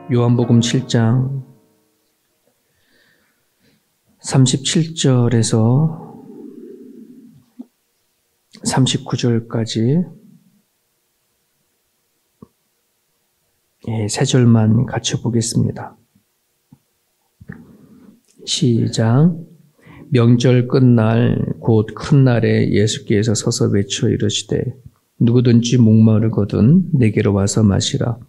요한복음 7장 37절에서 39절까지 세 절만 같이 보겠습니다. 시작. 명절 끝날 곧 큰 날에 예수께서 서서 외쳐 이르시되 누구든지 목마르거든 내게로 와서 마시라.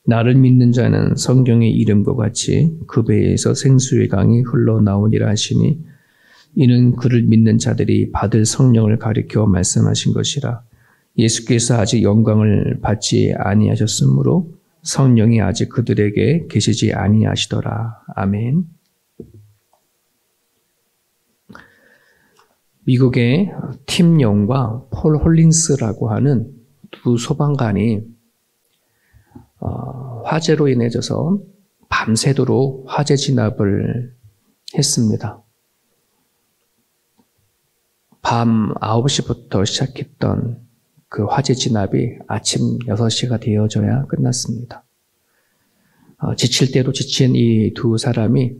나를 믿는 자는 성경의 이름과 같이 그 배에서 생수의 강이 흘러나오니라 하시니 이는 그를 믿는 자들이 받을 성령을 가리켜 말씀하신 것이라. 예수께서 아직 영광을 받지 아니하셨으므로 성령이 아직 그들에게 계시지 아니하시더라. 아멘. 미국의 팀 영과 폴 홀린스라고 하는 두 소방관이 화재로 인해져서 밤새도록 화재 진압을 했습니다. 밤 9시부터 시작했던 그 화재 진압이 아침 6시가 되어져야 끝났습니다. 지칠 대로 지친 이 두 사람이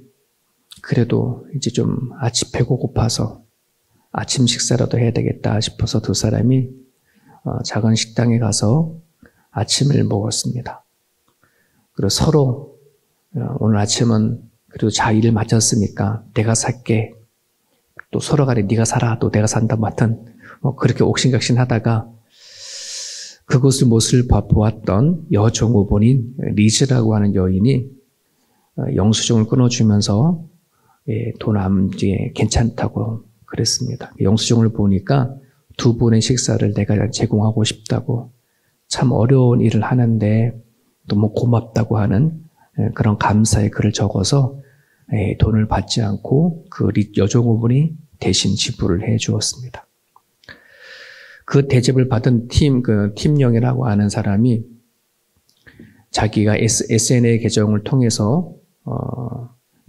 그래도 이제 좀 아침 배가 고파서 아침 식사라도 해야 되겠다 싶어서 두 사람이 작은 식당에 가서 아침을 먹었습니다. 그리고 서로 오늘 아침은 그래도 자 일을 마쳤으니까 내가 살게. 또 서로 간에 네가 살아. 또 내가 산다. 하여튼 그렇게 옥신각신하다가 그곳을 모습을 보았던 여종업원인 리즈라고 하는 여인이 영수증을 끊어주면서 돈 안 괜찮다고 그랬습니다. 영수증을 보니까 두 분의 식사를 내가 제공하고 싶다고 참 어려운 일을 하는데 너무 고맙다고 하는 그런 감사의 글을 적어서 돈을 받지 않고 그 여종업원이 대신 지불을 해 주었습니다. 그 대접을 받은 팀영이라고 하는 사람이 자기가 SNL 계정을 통해서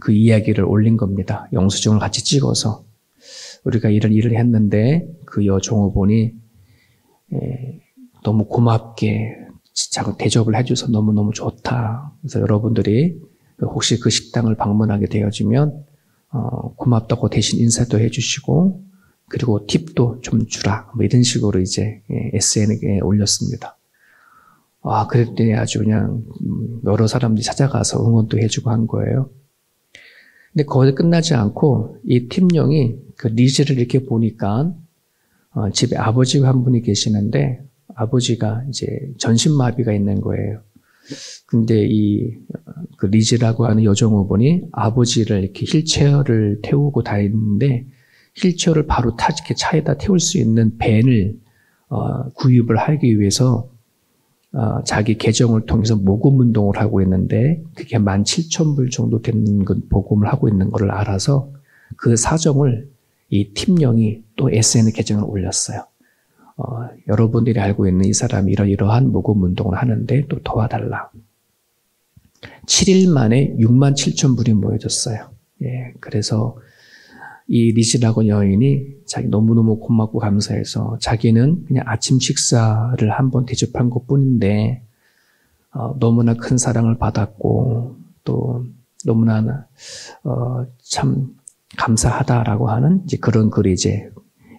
그 이야기를 올린 겁니다. 영수증을 같이 찍어서 우리가 이런 일을 했는데 그 여종업원이 너무 고맙게 대접을 해줘서 너무너무 좋다. 그래서 여러분들이 혹시 그 식당을 방문하게 되어지면 고맙다고 대신 인사도 해주시고 그리고 팁도 좀 주라. 이런 식으로 이제 SNS에 올렸습니다. 그랬더니 아주 그냥 여러 사람들이 찾아가서 응원도 해주고 한 거예요. 근데 거기서 끝나지 않고 이 팀령이 그 리즈를 이렇게 보니까 집에 아버지가 한 분이 계시는데 아버지가 이제 전신마비가 있는 거예요. 근데 그 리즈라고 하는 여종업원이 아버지를 이렇게 휠체어를 태우고 다니는데 휠체어를 바로 이렇게 차에다 태울 수 있는 밴을 구입을 하기 위해서 자기 계정을 통해서 모금 운동을 하고 있는데 그게 17,000불 정도 되는 모금을 하고 있는 것을 알아서 그 사정을 이 팀령이 또 SN 계정을 올렸어요. 여러분들이 알고 있는 이 사람이 이러한 모금 운동을 하는데 또 도와달라. 7일 만에 67,000불이 모여졌어요. 그래서 이 리즈라고 여인이 자기 너무너무 고맙고 감사해서 자기는 그냥 아침 식사를 한번 대접한 것 뿐인데 너무나 큰 사랑을 받았고 또 너무나 참 감사하다라고 하는 이제 그런 글이 이제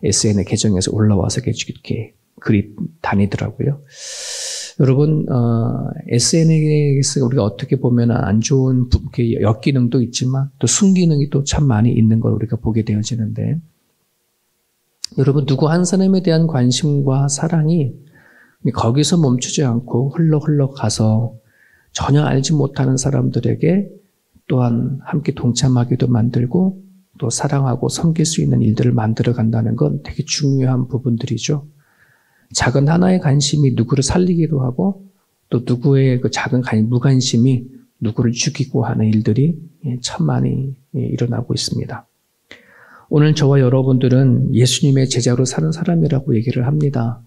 SN 계정에서 올라와서 이렇게 글이 다니더라고요. 여러분, SNS가 우리가 어떻게 보면 안 좋은 역기능도 있지만 또 순기능이 또 참 많이 있는 걸 우리가 보게 되어지는데 여러분, 누구 한 사람에 대한 관심과 사랑이 거기서 멈추지 않고 흘러 가서 전혀 알지 못하는 사람들에게 또한 함께 동참하기도 만들고 또 사랑하고 섬길 수 있는 일들을 만들어 간다는 건 되게 중요한 부분들이죠. 작은 하나의 관심이 누구를 살리기도 하고 또 누구의 그 작은 무관심이 누구를 죽이고 하는 일들이 참 많이 일어나고 있습니다. 오늘 저와 여러분들은 예수님의 제자로 사는 사람이라고 얘기를 합니다.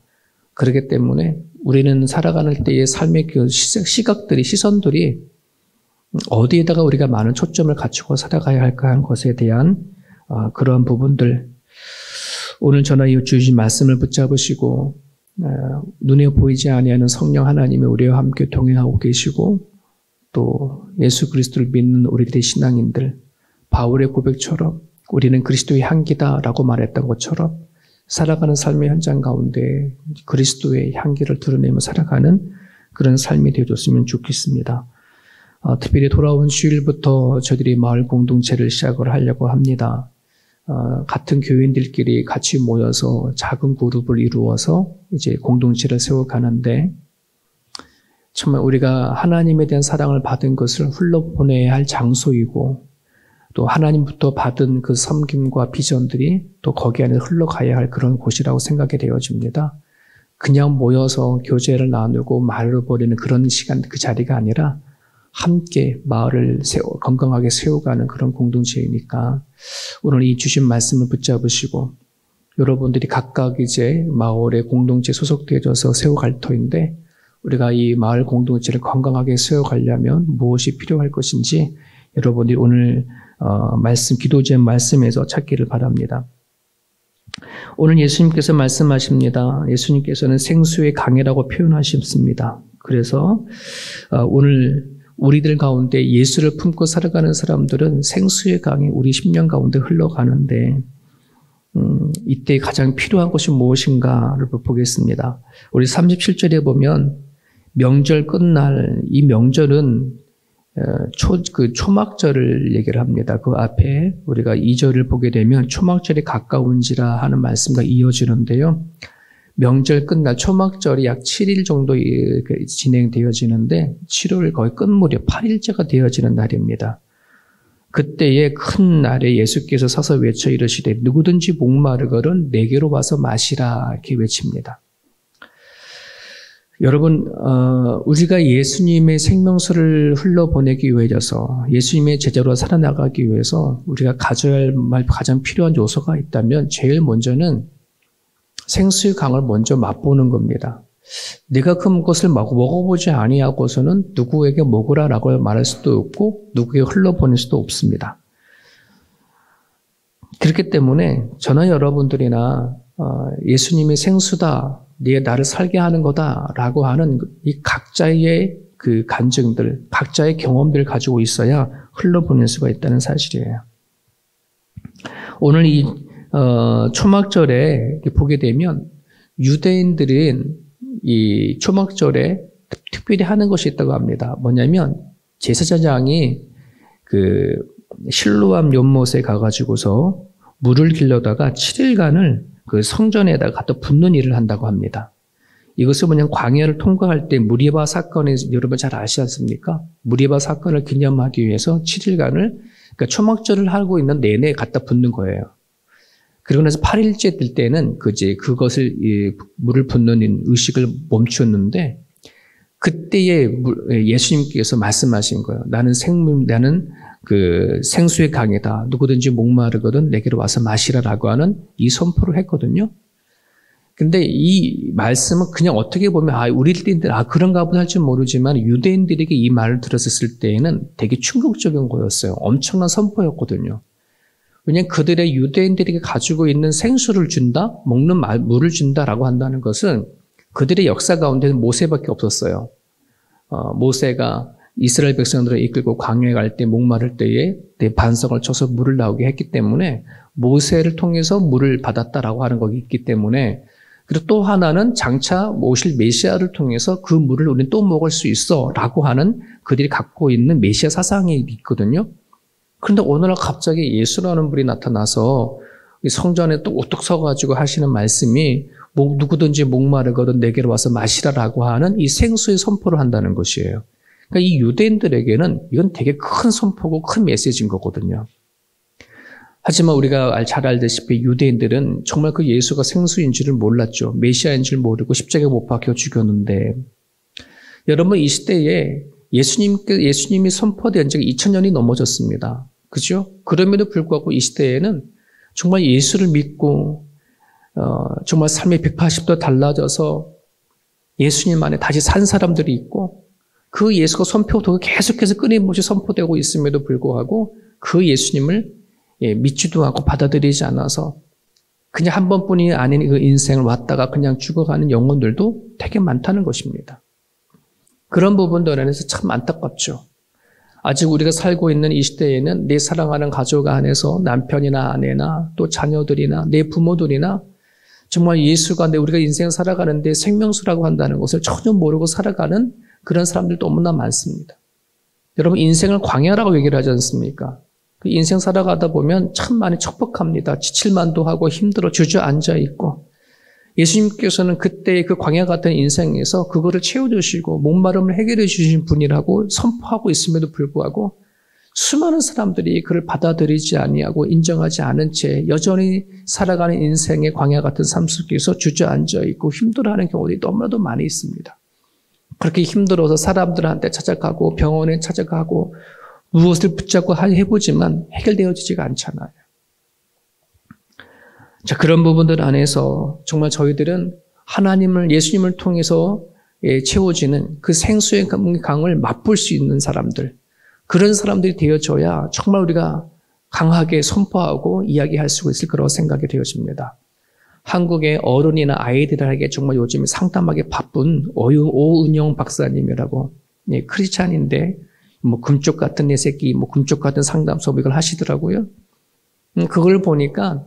그렇기 때문에 우리는 살아가는 때의 삶의 그 시각들이, 시선들이 어디에다가 우리가 많은 초점을 갖추고 살아가야 할까 하는 것에 대한 그러한 부분들, 오늘 저나 주신 말씀을 붙잡으시고 눈에 보이지 아니하는 성령 하나님이 우리와 함께 동행하고 계시고 또 예수 그리스도를 믿는 우리들의 신앙인들, 바울의 고백처럼 우리는 그리스도의 향기다라고 말했던 것처럼 살아가는 삶의 현장 가운데 그리스도의 향기를 드러내며 살아가는 그런 삶이 되어줬으면 좋겠습니다. 특별히 돌아온 주일부터 저희들이 마을 공동체를 시작을 하려고 합니다. 같은 교인들끼리 같이 모여서 작은 그룹을 이루어서 이제 공동체를 세워가는데 정말 우리가 하나님에 대한 사랑을 받은 것을 흘러보내야 할 장소이고 또 하나님부터 받은 그 섬김과 비전들이 또 거기 안에 흘러가야 할 그런 곳이라고 생각이 되어집니다. 그냥 모여서 교제를 나누고 말을 벌이는 그런 시간, 그 자리가 아니라 함께 마을을 건강하게 세워가는 그런 공동체이니까 오늘 이 주신 말씀을 붙잡으시고 여러분들이 각각 이제 마을의 공동체 소속되어져서 세워갈 터인데 우리가 이 마을 공동체를 건강하게 세워가려면 무엇이 필요할 것인지 여러분들이 오늘 기도제의 말씀에서 찾기를 바랍니다. 오늘 예수님께서 말씀하십니다. 예수님께서는 생수의 강이라고 표현하십니다. 그래서 오늘 우리들 가운데 예수를 품고 살아가는 사람들은 생수의 강이 우리 심령 가운데 흘러가는데 이때 가장 필요한 것이 무엇인가를 보겠습니다. 우리 37절에 보면 명절 끝날 이 명절은 초막절을 얘기를 합니다. 그 앞에 우리가 2절을 보게 되면 초막절이 가까운지라 하는 말씀과 이어지는데요. 명절 끝날 초막절이 약 7일 정도 진행되어지는데 7월 거의 끝무렵 8일째가 되어지는 날입니다. 그때의 큰 날에 예수께서 서서 외쳐 이르시되 누구든지 목마르거든 내게로 와서 마시라 이렇게 외칩니다. 여러분 우리가 예수님의 생명수를 흘러보내기 위해서 예수님의 제자로 살아나가기 위해서 우리가 가져야 할 가장 필요한 요소가 있다면 제일 먼저는 생수의 강을 먼저 맛보는 겁니다. 내가 그것을 먹어보지 아니하고서는 누구에게 먹으라라고 말할 수도 없고 누구에게 흘러보낼 수도 없습니다. 그렇기 때문에 저나 여러분들이나 예수님의 생수다, 나를 살게 하는 거다라고 하는 이 각자의 그 간증들, 각자의 경험들을 가지고 있어야 흘러보낼 수가 있다는 사실이에요. 오늘 이 초막절에 보게 되면 유대인들은 이 초막절에 특별히 하는 것이 있다고 합니다. 뭐냐면 제사장이 그 실로암 연못에 가가지고서 물을 길러다가 7일간을 그 성전에다가 갖다 붓는 일을 한다고 합니다. 이것은 뭐냐면 광야를 통과할 때 무리바 사건에 여러분 잘 아시지 않습니까? 무리바 사건을 기념하기 위해서 7일간을 그러니까 초막절을 하고 있는 내내 갖다 붓는 거예요. 그리고 나서 8일째 될 때는 그것을 물을 붓는 의식을 멈추었는데 그때에 예수님께서 말씀하신 거예요. 나는 그 생수의 강이다. 누구든지 목마르거든 내게로 와서 마시라라고 하는 이 선포를 했거든요. 근데 이 말씀은 그냥 어떻게 보면 우리들 그런가 보다 할 줄 모르지만 유대인들에게 이 말을 들었을 때에는 되게 충격적인 거였어요. 엄청난 선포였거든요. 왜냐하면 그들의 유대인들에게 가지고 있는 생수를 준다, 먹는 물을 준다라고 한다는 것은 그들의 역사 가운데는 모세밖에 없었어요. 모세가 이스라엘 백성들을 이끌고 광야에 갈 때 목마를 때에 반석을 쳐서 물을 나오게 했기 때문에 모세를 통해서 물을 받았다라고 하는 것이 있기 때문에 그리고 또 하나는 장차 오실 메시아를 통해서 그 물을 우리는 또 먹을 수 있어 라고 하는 그들이 갖고 있는 메시아 사상이 있거든요. 그런데 어느 날 갑자기 예수라는 분이 나타나서 성전에 또 우뚝 서가지고 하시는 말씀이 누구든지 목마르거든 내게로 와서 마시라라고 하는 이 생수의 선포를 한다는 것이에요. 그러니까 이 유대인들에게는 이건 되게 큰 선포고 큰 메시지인 거거든요. 하지만 우리가 잘 알다시피 유대인들은 정말 그 예수가 생수인 줄을 몰랐죠. 메시아인 줄 모르고 십자가에 못 박혀 죽였는데 여러분 이 시대에 예수님이 선포된 지가 2000년이 넘어졌습니다. 그죠? 그럼에도 불구하고 이 시대에는 정말 예수를 믿고 정말 삶이 180도 달라져서 예수님 안에 다시 산 사람들이 있고 그 예수가 선포되고 계속해서 끊임없이 선포되고 있음에도 불구하고 그 예수님을 믿지도 않고 받아들이지 않아서 그냥 한 번뿐이 아닌 그 인생을 왔다가 그냥 죽어가는 영혼들도 되게 많다는 것입니다. 그런 부분들에 대해서 참 안타깝죠. 아직 우리가 살고 있는 이 시대에는 내 사랑하는 가족 안에서 남편이나 아내나 또 자녀들이나 내 부모들이나 정말 예수가 우리가 인생을 살아가는데 생명수라고 한다는 것을 전혀 모르고 살아가는 그런 사람들도 너무나 많습니다. 여러분 인생을 광야라고 얘기를 하지 않습니까? 그 인생 살아가다 보면 참 많이 척박합니다. 지칠만도 하고 힘들어 주저앉아 있고 예수님께서는 그때 그 광야 같은 인생에서 그거를 채워주시고 목마름을 해결해 주신 분이라고 선포하고 있음에도 불구하고 수많은 사람들이 그를 받아들이지 아니하고 인정하지 않은 채 여전히 살아가는 인생의 광야 같은 삶 속에서 주저앉아 있고 힘들어하는 경우들이 너무나도 많이 있습니다. 그렇게 힘들어서 사람들한테 찾아가고 병원에 찾아가고 무엇을 붙잡고 해보지만 해결되어지지가 않잖아요. 자, 그런 부분들 안에서 정말 저희들은 하나님을, 예수님을 통해서 채워지는 그 생수의 강을 맛볼 수 있는 사람들, 그런 사람들이 되어줘야 정말 우리가 강하게 선포하고 이야기할 수 있을 거라고 생각이 되어집니다. 한국의 어른이나 아이들에게 정말 요즘 상담하기 바쁜 오은영 박사님이라고, 크리스찬인데, 금쪽 같은 내 새끼, 금쪽 같은 상담 수업 이걸 하시더라고요. 그걸 보니까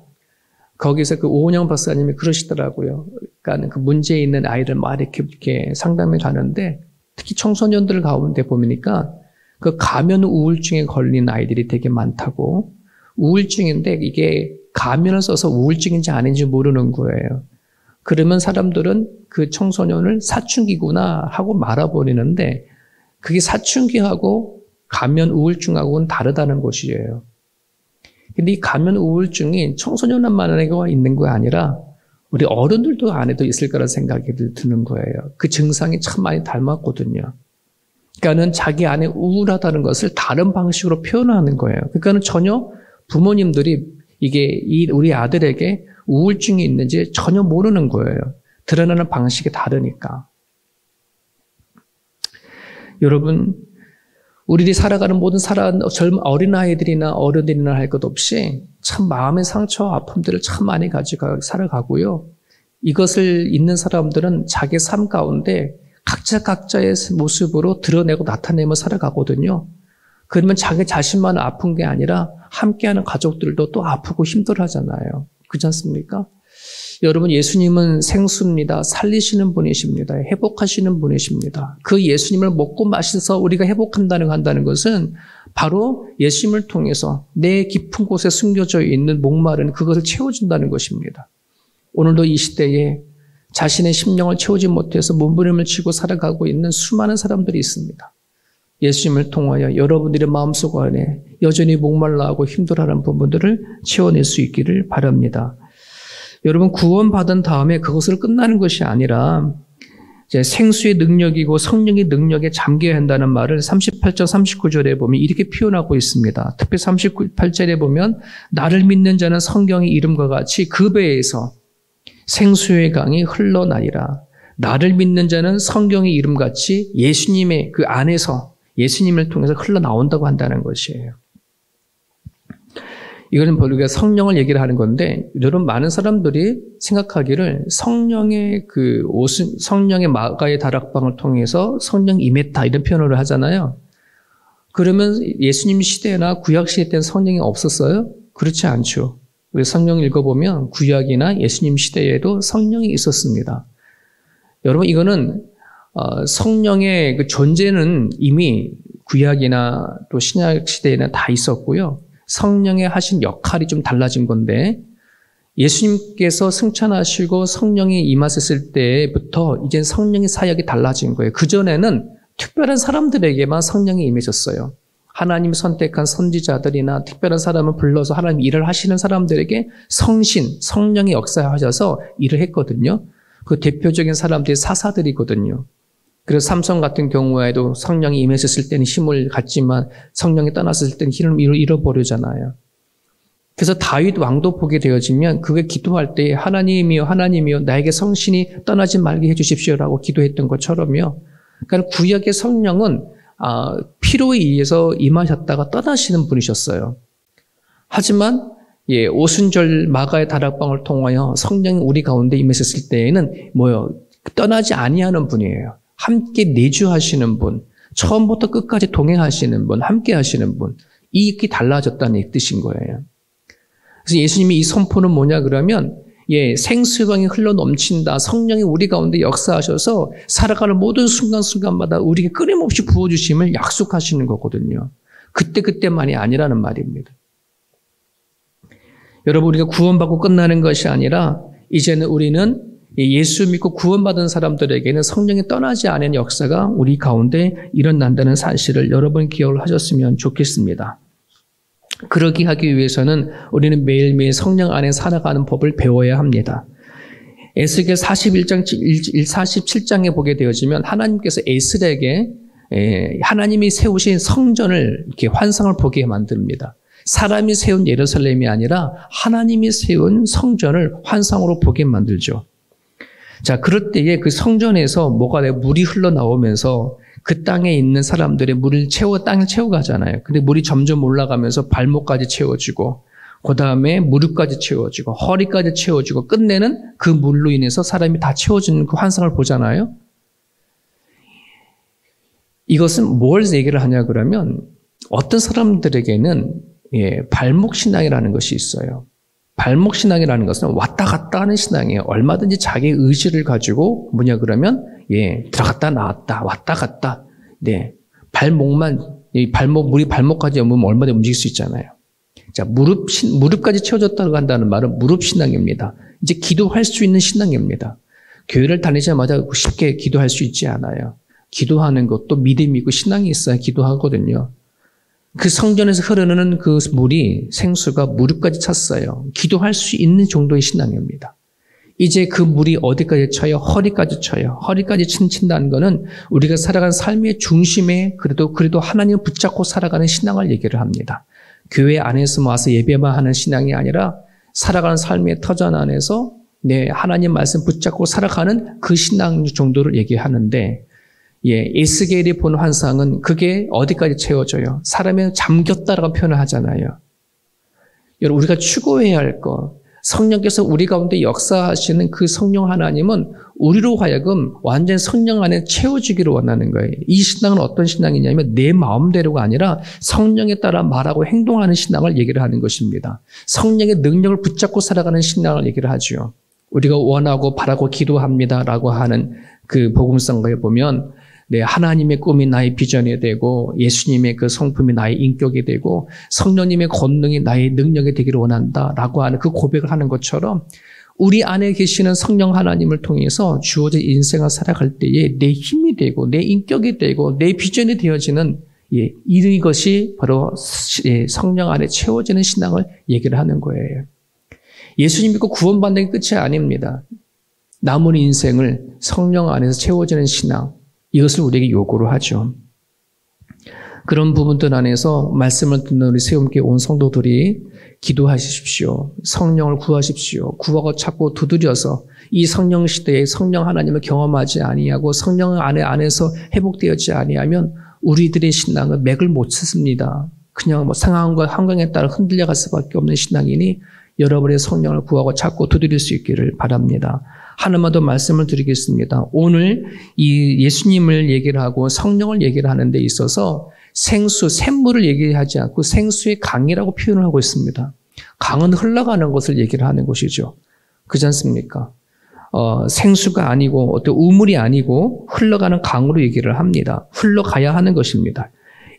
거기서 그 오은영 박사님이 그러시더라고요. 그러니까 그 문제 있는 아이를 막 이렇게 상담에 가는데 특히 청소년들 가운데 보니까 그 가면 우울증에 걸린 아이들이 되게 많다고. 우울증인데 이게 가면을 써서 우울증인지 아닌지 모르는 거예요. 그러면 사람들은 그 청소년을 사춘기구나 하고 말아버리는데 그게 사춘기하고 가면 우울증하고는 다르다는 것이에요. 근데 이 가면 우울증이 청소년만에게 있는 거 아니라 우리 어른들도 안에도 있을 거라는 생각이 드는 거예요. 그 증상이 참 많이 닮았거든요. 그러니까는 자기 안에 우울하다는 것을 다른 방식으로 표현하는 거예요. 그러니까는 전혀 부모님들이 이게 우리 아들에게 우울증이 있는지 전혀 모르는 거예요. 드러나는 방식이 다르니까. 여러분, 우리들이 살아가는 모든 젊은 어린아이들이나 어른들이나 할 것 없이 참 마음의 상처와 아픔들을 참 많이 가지고 살아가고요. 이것을 있는 사람들은 자기 삶 가운데 각자의 모습으로 드러내고 나타내며 살아가거든요. 그러면 자기 자신만 아픈 게 아니라 함께하는 가족들도 또 아프고 힘들어 하잖아요. 그렇지 않습니까? 여러분, 예수님은 생수입니다. 살리시는 분이십니다. 회복하시는 분이십니다. 그 예수님을 먹고 마셔서 우리가 한다는 것은 바로 예수님을 통해서 내 깊은 곳에 숨겨져 있는 목마른 그것을 채워준다는 것입니다. 오늘도 이 시대에 자신의 심령을 채우지 못해서 몸부림을 치고 살아가고 있는 수많은 사람들이 있습니다. 예수님을 통하여 여러분들의 마음속 안에 여전히 목말라하고 힘들어하는 부분들을 채워낼 수 있기를 바랍니다. 여러분, 구원받은 다음에 그것을 끝나는 것이 아니라 이제 생수의 능력이고 성령의 능력에 잠겨야 한다는 말을 38절, 39절에 보면 이렇게 표현하고 있습니다. 특히 38절에 보면 나를 믿는 자는 성경의 이름과 같이 그 배에서 생수의 강이 흘러나리라. 나를 믿는 자는 성경의 이름같이 예수님의 그 안에서 예수님을 통해서 흘러나온다고 한다는 것이에요. 이거는 우리가 성령을 얘기를 하는 건데, 여러분 많은 사람들이 생각하기를 성령의 성령의 마가의 다락방을 통해서 성령 임했다 이런 표현을 하잖아요. 그러면 예수님 시대나 구약 시대 때는 성령이 없었어요? 그렇지 않죠. 우리 성경 읽어보면 구약이나 예수님 시대에도 성령이 있었습니다. 여러분 이거는 성령의 그 존재는 이미 구약이나 또 신약 시대에는 다 있었고요. 성령의 하신 역할이 좀 달라진 건데 예수님께서 승천하시고 성령이 임하셨을 때부터 이제 성령의 사역이 달라진 거예요. 그전에는 특별한 사람들에게만 성령이 임하셨어요. 하나님 선택한 선지자들이나 특별한 사람을 불러서 하나님 일을 하시는 사람들에게 성령의 역사하셔서 일을 했거든요. 그 대표적인 사람들이 사사들이거든요. 그래서 삼손 같은 경우에도 성령이 임하셨을 때는 힘을 갖지만 성령이 떠났을 때는 힘을 잃어버리잖아요. 그래서 다윗 왕도 보게 되어지면 그게 기도할 때 하나님이여 하나님이여 나에게 성신이 떠나지 말게 해주십시오라고 기도했던 것처럼요. 그러니까 구약의 성령은 필요에 의해서 임하셨다가 떠나시는 분이셨어요. 하지만 오순절 마가의 다락방을 통하여 성령이 우리 가운데 임하셨을 때에는 떠나지 아니하는 분이에요. 함께 내주하시는 분, 처음부터 끝까지 동행하시는 분, 함께 하시는 분, 이익이 달라졌다는 뜻인 거예요. 그래서 예수님이 이 선포는 뭐냐 그러면 생수강이 흘러 넘친다. 성령이 우리 가운데 역사하셔서 살아가는 모든 순간순간마다 우리에게 끊임없이 부어주심을 약속하시는 거거든요. 그때그때만이 아니라는 말입니다. 여러분, 우리가 구원받고 끝나는 것이 아니라 이제는 우리는 예수 믿고 구원받은 사람들에게는 성령이 떠나지 않은 역사가 우리 가운데 일어난다는 사실을 여러분 기억을 하셨으면 좋겠습니다. 그러기 하기 위해서는 우리는 매일매일 성령 안에 살아가는 법을 배워야 합니다. 에스겔 47장에 보게 되어지면 하나님께서 에스겔에게 하나님이 세우신 성전을 이렇게 환상을 보게 만듭니다. 사람이 세운 예루살렘이 아니라 하나님이 세운 성전을 환상으로 보게 만들죠. 자, 그럴 때에 그 성전에서 물이 흘러나오면서 그 땅에 있는 사람들의 땅을 채워가잖아요. 근데 물이 점점 올라가면서 발목까지 채워지고, 그 다음에 무릎까지 채워지고, 허리까지 채워지고, 끝내는 그 물로 인해서 사람이 다 채워지는 그 환상을 보잖아요. 이것은 뭘 얘기를 하냐 그러면, 어떤 사람들에게는 발목 신앙이라는 것이 있어요. 발목 신앙이라는 것은 왔다 갔다 하는 신앙이에요. 얼마든지 자기 의지를 가지고 들어갔다 나왔다, 왔다 갔다. 물이 발목까지 오면 얼마든지 움직일 수 있잖아요. 자, 무릎까지 채워졌다고 한다는 말은 무릎 신앙입니다. 이제 기도할 수 있는 신앙입니다. 교회를 다니자마자 쉽게 기도할 수 있지 않아요. 기도하는 것도 믿음이 있고 신앙이 있어야 기도하거든요. 그 성전에서 흐르는 그 물이 생수가 무릎까지 찼어요. 기도할 수 있는 정도의 신앙입니다. 이제 그 물이 어디까지 쳐요? 허리까지 쳐요. 허리까지 친다는 것은 우리가 살아가는 삶의 중심에 그래도 하나님을 붙잡고 살아가는 신앙을 얘기를 합니다. 교회 안에서 와서 예배만 하는 신앙이 아니라 살아가는 삶의 터전 안에서 하나님 말씀 붙잡고 살아가는 그 신앙 정도를 얘기하는데, 에스겔이 본 환상은 그게 어디까지 채워져요? 사람이 잠겼다라고 표현을 하잖아요. 여러분, 우리가 추구해야 할 것, 성령께서 우리 가운데 역사하시는 그 성령 하나님은 우리로 하여금 완전 성령 안에 채워지기를 원하는 거예요. 이 신앙은 어떤 신앙이냐면 내 마음대로가 아니라 성령에 따라 말하고 행동하는 신앙을 얘기를 하는 것입니다. 성령의 능력을 붙잡고 살아가는 신앙을 얘기를 하죠. 우리가 원하고 바라고 기도합니다라고 하는 그 복음성가에 보면 하나님의 꿈이 나의 비전이 되고 예수님의 그 성품이 나의 인격이 되고 성령님의 권능이 나의 능력이 되기를 원한다라고 하는 그 고백을 하는 것처럼 우리 안에 계시는 성령 하나님을 통해서 주어진 인생을 살아갈 때에 내 힘이 되고 내 인격이 되고 내 비전이 되어지는 이것이 바로 성령 안에 채워지는 신앙을 얘기를 하는 거예요. 예수님 믿고 구원받는 게 끝이 아닙니다. 남은 인생을 성령 안에서 채워지는 신앙, 이것을 우리에게 요구를 하죠. 그런 부분들 안에서 말씀을 듣는 우리 세움교회 온 성도들이 기도하십시오. 성령을 구하십시오. 구하고 찾고 두드려서 이 성령 시대에 성령 하나님을 경험하지 아니하고 성령 안에서 회복되었지 아니하면 우리들의 신앙은 맥을 못 쳤습니다. 그냥 상황과 환경에 따라 흔들려갈 수밖에 없는 신앙이니 여러분의 성령을 구하고 찾고 두드릴 수 있기를 바랍니다. 하나만 더 말씀을 드리겠습니다. 오늘 이 예수님을 얘기를 하고 성령을 얘기를 하는 데 있어서 샘물을 얘기하지 않고 생수의 강이라고 표현을 하고 있습니다. 강은 흘러가는 것을 얘기를 하는 것이죠. 그렇지 않습니까? 생수가 아니고 어떤 우물이 아니고 흘러가는 강으로 얘기를 합니다. 흘러가야 하는 것입니다.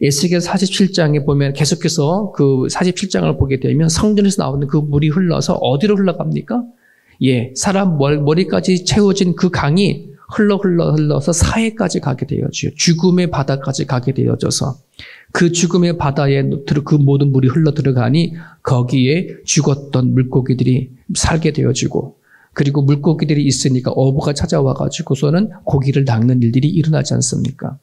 에스겔 47장에 보면 계속해서 그 47장을 보게 되면 성전에서 나오는 그 물이 흘러서 어디로 흘러갑니까? 사람 머리까지 채워진 그 강이 흘러서 사해까지 가게 되어져요. 죽음의 바다까지 가게 되어져서 그 죽음의 바다에 그 모든 물이 흘러 들어가니 거기에 죽었던 물고기들이 살게 되어지고 그리고 물고기들이 있으니까 어부가 찾아와 가지고서는 고기를 낚는 일들이 일어나지 않습니까?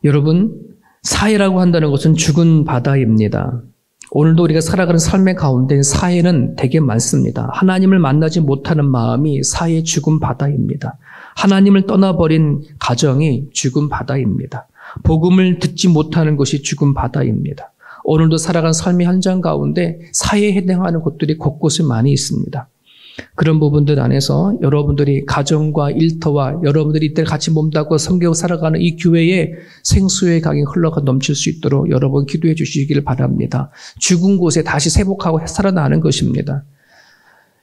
여러분, 사해라고 한다는 것은 죽은 바다입니다. 오늘도 우리가 살아가는 삶의 가운데 사해는 되게 많습니다. 하나님을 만나지 못하는 마음이 사해의 죽은 바다입니다. 하나님을 떠나버린 가정이 죽은 바다입니다. 복음을 듣지 못하는 것이 죽은 바다입니다. 오늘도 살아가는 삶의 현장 가운데 사해에 해당하는 곳들이 곳곳에 많이 있습니다. 그런 부분들 안에서 여러분들이 가정과 일터와 여러분들이 이때 같이 몸담고 성경 살아가는 이 교회에 생수의 강이 흘러가 넘칠 수 있도록 여러분 기도해 주시기를 바랍니다. 죽은 곳에 다시 회복하고 살아나는 것입니다.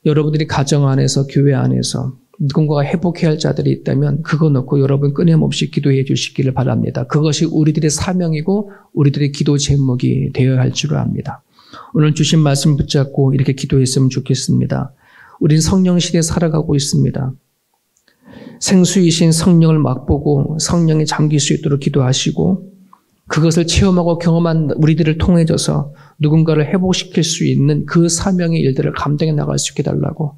여러분들이 가정 안에서 교회 안에서 누군가가 회복해야 할 자들이 있다면 그거 놓고 여러분 끊임없이 기도해 주시기를 바랍니다. 그것이 우리들의 사명이고 우리들의 기도 제목이 되어야 할 줄 압니다. 오늘 주신 말씀 붙잡고 이렇게 기도했으면 좋겠습니다. 우린 성령 시대에 살아가고 있습니다. 생수이신 성령을 맛보고 성령에 잠길 수 있도록 기도하시고 그것을 체험하고 경험한 우리들을 통해져서 누군가를 회복시킬 수 있는 그 사명의 일들을 감당해 나갈 수 있게 해달라고,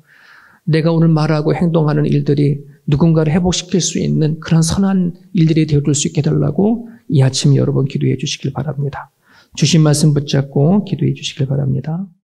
내가 오늘 말하고 행동하는 일들이 누군가를 회복시킬 수 있는 그런 선한 일들이 되어줄 수 있게 해달라고 이 아침 여러분 기도해 주시길 바랍니다. 주신 말씀 붙잡고 기도해 주시길 바랍니다.